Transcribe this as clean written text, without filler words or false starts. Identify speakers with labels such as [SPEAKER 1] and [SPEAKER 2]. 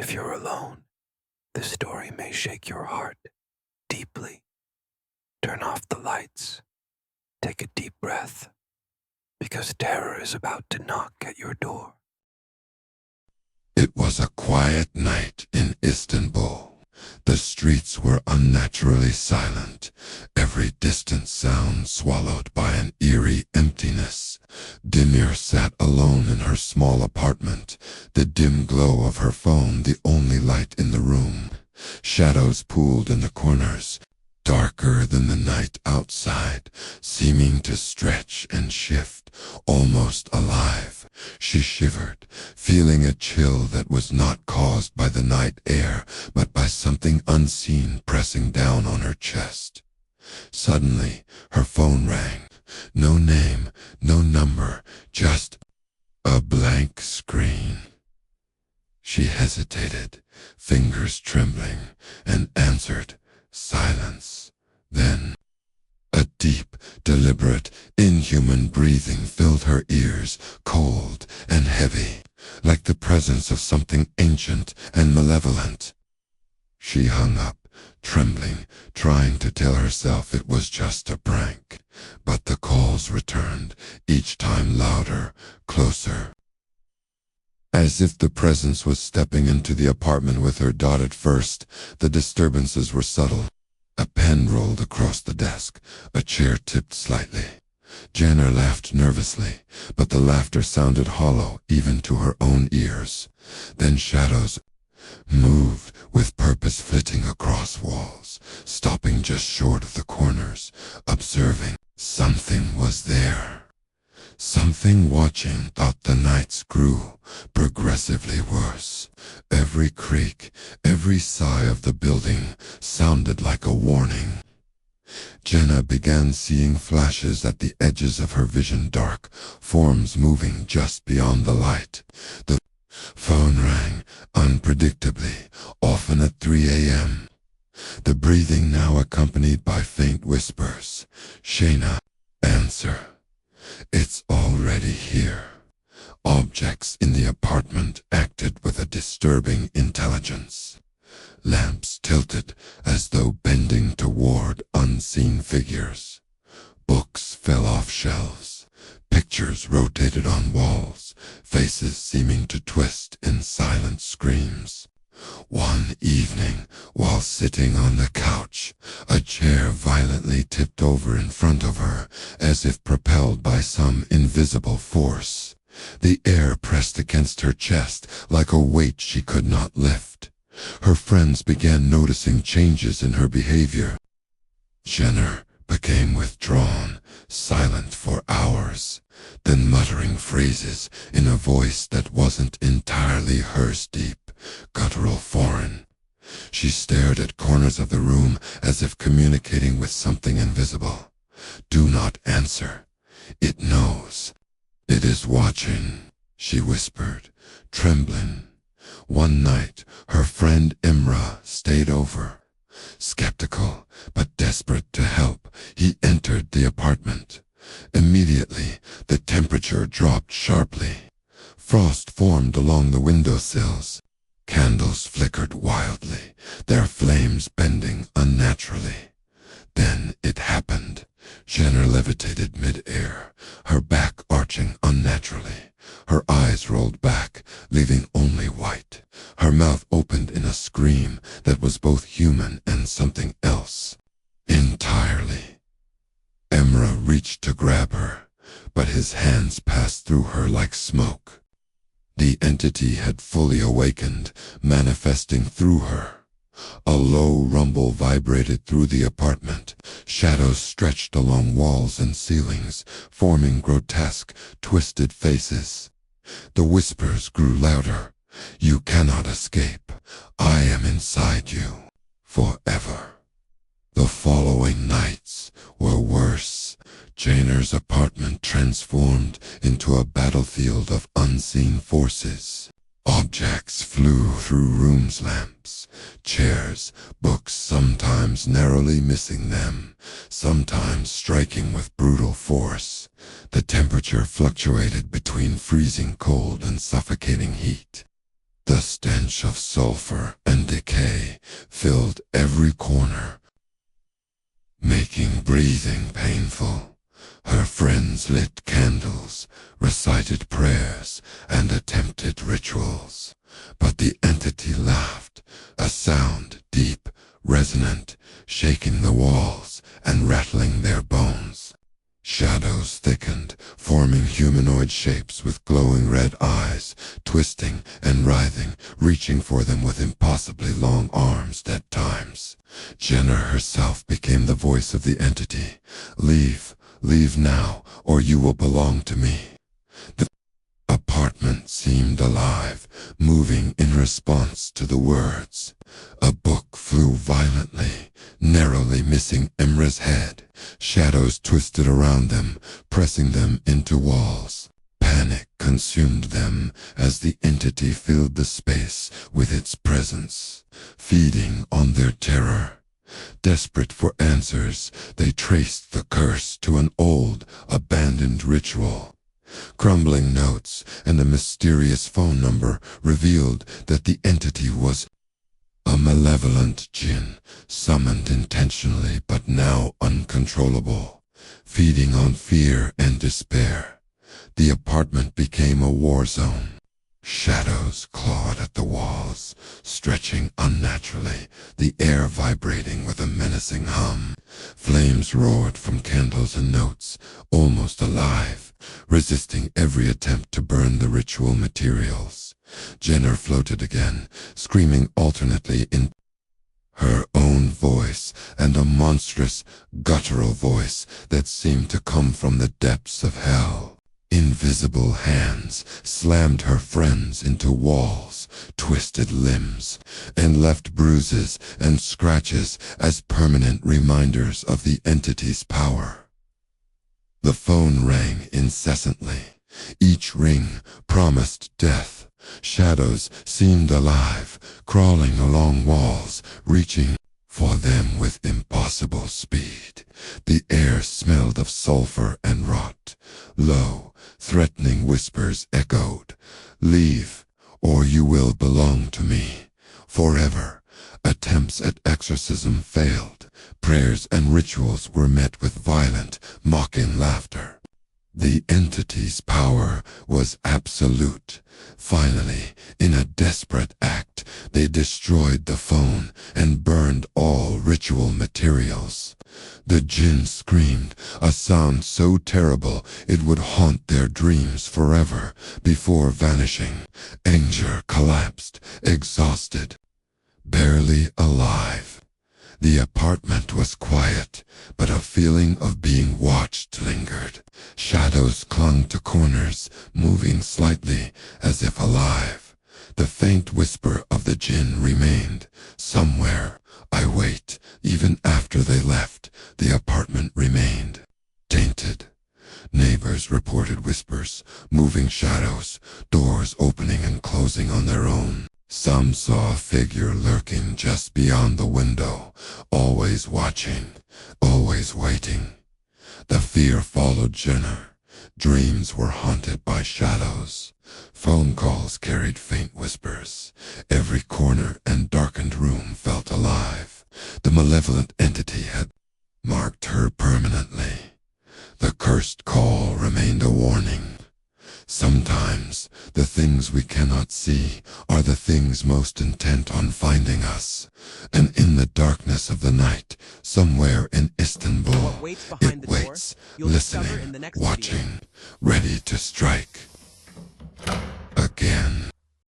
[SPEAKER 1] If you're alone, this story may shake your heart deeply. Turn off the lights. Take a deep breath, because terror is about to knock at your door.
[SPEAKER 2] It was a quiet night in Istanbul. The streets were unnaturally silent, every distant sound swallowed by an eerie emptiness. Demir sat alone in her small apartment, the dim glow of her phone the only light in the room. Shadows pooled in the corners, darker than the night outside, seeming to stretch and shift, almost alive. She shivered, feeling a chill that was not caused by the night air, but by something unseen pressing down on her chest. Suddenly, her phone rang. No name, no number, just a blank screen. She hesitated, fingers trembling, and answered. Silence. Then, a deep, deliberate, inhuman breathing filled her ears, cold and heavy, like the presence of something ancient and malevolent. She hung up, trembling, trying to tell herself it was just a prank. But the calls returned, each time louder, closer. As if the presence was stepping into the apartment with her. At first, the disturbances were subtle. A pen rolled across the desk, a chair tipped slightly. Jenner laughed nervously, but the laughter sounded hollow even to her own ears. Then shadows moved, with purpose flitting across walls, stopping just short of the corners, observing. Something was there. Something watching. Thought the nights grew, progressively worse. Every creak, every sigh of the building sounded like a warning. Jenna began seeing flashes at the edges of her vision, dark forms moving just beyond the light. The phone rang, unpredictably, often at 3 a.m. The breathing now accompanied by faint whispers. Shayna, answer. It's already here. Objects in the apartment acted with a disturbing intelligence. Lamps tilted as though bending toward unseen figures. Books fell off shelves. Pictures rotated on walls, faces seeming to twist in silent screams. One evening, while sitting on the couch, a chair violently tipped over in front of her, as if propelled by some invisible force. The air pressed against her chest like a weight she could not lift. Her friends began noticing changes in her behavior. Jenner became withdrawn, silent for hours, then muttering phrases in a voice that wasn't entirely hers, deep, guttural, foreign. She stared at corners of the room as if communicating with something invisible. Do not answer. It knows. It is watching, she whispered, trembling. One night, her friend Imra stayed over. Skeptical, but desperate to help, he entered the apartment. Immediately, the temperature dropped sharply. Frost formed along the windowsills. Candles flickered wildly, their flames bending unnaturally. Then it happened. Jenner levitated mid-air, her back arching unnaturally. Her eyes rolled back, leaving only white. Her mouth opened in a scream that was both human and something else. Entirely. Emra reached to grab her, but his hands passed through her like smoke. The entity had fully awakened, manifesting through her. A low rumble vibrated through the apartment. Shadows stretched along walls and ceilings, forming grotesque, twisted faces. The whispers grew louder. You cannot escape. I am inside you, forever. The following nights were worse. Janer's apartment transformed into a battlefield of unseen forces. Objects flew through rooms, lamps, chairs, books, sometimes narrowly missing them, sometimes striking with brutal force. The temperature fluctuated between freezing cold and suffocating heat. The stench of sulfur and decay filled every corner, making breathing painful. Her friends lit candles, recited prayers, and attempted rituals. But the entity laughed, a sound deep, resonant, shaking the walls and rattling their bones. Shadows thickened, forming humanoid shapes with glowing red eyes, twisting and writhing, reaching for them with impossibly long arms at times. Jenna herself became the voice of the entity. Leave, leave now, or you will belong to me. The apartment seemed alive, moving in response to the words. A book flew violently, narrowly missing Emra's head. Shadows twisted around them, pressing them into walls. Panic consumed them as the entity filled the space with its presence, feeding on their terror. Desperate for answers, they traced the curse to an old, abandoned ritual. Crumbling notes and a mysterious phone number revealed that the entity was a malevolent jinn, summoned intentionally but now uncontrollable, feeding on fear and despair. The apartment became a war zone. Shadows clawed at the walls, stretching unnaturally, the air vibrating with a menacing hum. Flames roared from candles and notes, almost alive, resisting every attempt to burn the ritual materials. Jenner floated again, screaming alternately in her own voice and a monstrous, guttural voice that seemed to come from the depths of hell. Invisible hands slammed her friends into walls, twisted limbs, and left bruises and scratches as permanent reminders of the entity's power. The phone rang incessantly. Each ring promised death. Shadows seemed alive, crawling along walls, reaching for them with impossible speed. The air smelled of sulfur and rot. Low, threatening whispers echoed. Leave, or you will belong to me. Forever. Attempts at exorcism failed. Prayers and rituals were met with violent, mocking laughter. The entity's power was absolute. Finally, in a desperate act, they destroyed the phone and burned all ritual materials. The jinn screamed, a sound so terrible it would haunt their dreams forever, before vanishing. Anger collapsed, exhausted, barely alive. The apartment was quiet, but a feeling of being watched lingered. Shadows clung to corners, moving slightly, as if alive. The faint whisper of the jinn remained. Somewhere, I wait. Even after they left, the apartment remained. Tainted. Neighbors reported whispers, moving shadows, doors opening and closing on their own. Some saw a figure lurking just beyond the window, always watching, always waiting. The fear followed Jenner. Dreams were haunted by shadows. Phone calls carried faint whispers. Every corner and darkened room felt alive. The malevolent entity had marked her permanently. The cursed call remained a warning. Sometimes, the things we cannot see are the things most intent on finding us. And in the darkness of the night, somewhere in Istanbul, it waits, listening, watching, ready to strike.